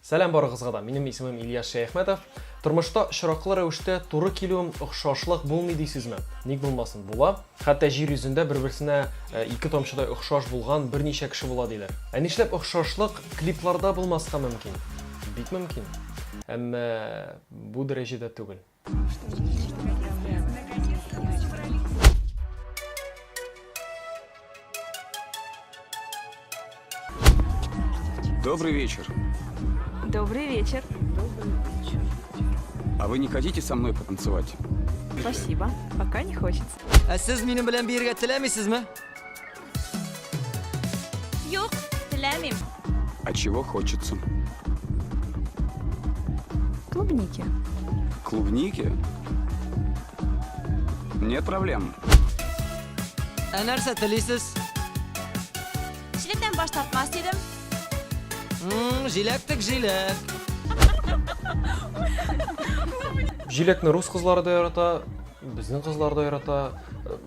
Сәлем барыгызга да. Минем исемем Ильяс Шәйхмәтов. Тормышта очраклы рәвештә туры килүем охшашлык булмый дисезме? Ник булмасын, була. Хәтта җир йөзендә бер-берсенә ике тамчыдай охшаш булган берничә кеше була диләр. Нишләп охшашлык клипларда булмаска мөмкин? Бик мөмкин. Әмма бу дәрәҗәдә түгел. Добрый вечер. Добрый вечер. А вы не хотите со мной потанцевать? Спасибо. Пока не хочется. Siz benim bilen bir yerге теләмисезме? Yok, теләмим. А чего хочется? Клубники. Клубники? Нет проблем. Нәрсә телисез? Çilekten baş tartmaz dedim. Җиләк тик җиләк. Җиләкне рус кызлары да ярата, безнең кызлар да ярата.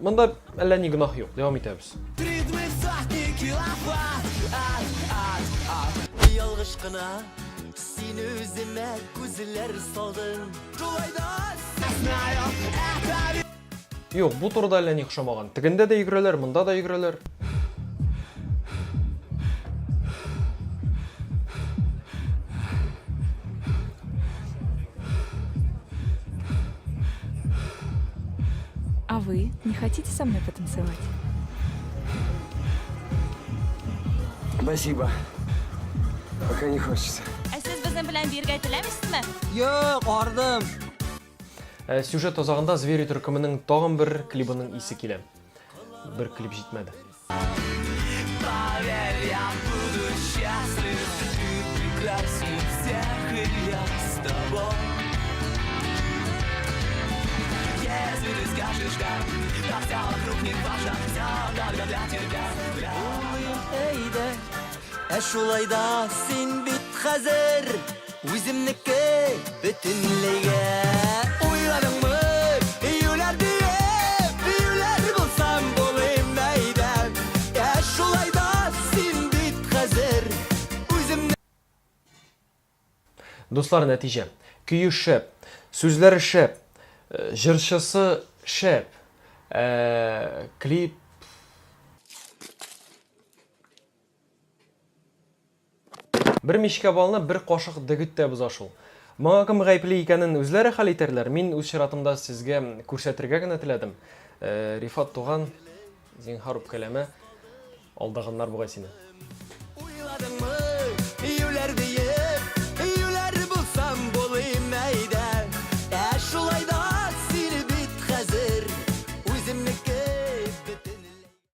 Монда әллә ни гөнаһ юк. Дәвам итәбез. Ялгыш кына син үземә күзләр салдың. Шулай да Юк, бу турыда әллә ни охшамаган. Тегендә дә йөгерәләр, монда да йөгерәләр. А вы не хотите со мной потанцевать? Спасибо. Пока не хочется. Siz bizim bilen birgə теләмисезме? Юк, ардым. Сюжет азагында Звери төркеменең тагын бер клибының исе килә. Бер клип җитмәде. Шулай да син бит хәзер үземнеке бөтенләйгә. Уйладыңмы? Юләр диеп, юләр булсам булыйм мәйдән. Шулай да син бит хәзер үземне. Дуслар, нәтиҗә. Көю шәп, сүзләре шәп, җырчысы шәп. Клип бер мичкә балны бер кашык дөгет тә боза шул. Моңа кем гаепле икәнен үзләре хәл итәрләр. Мин үз чиратымда сезгә күрсәтергә генә теләдем. Рифат туган, зинһар үпкәләмә, алдагыннар бугай сине.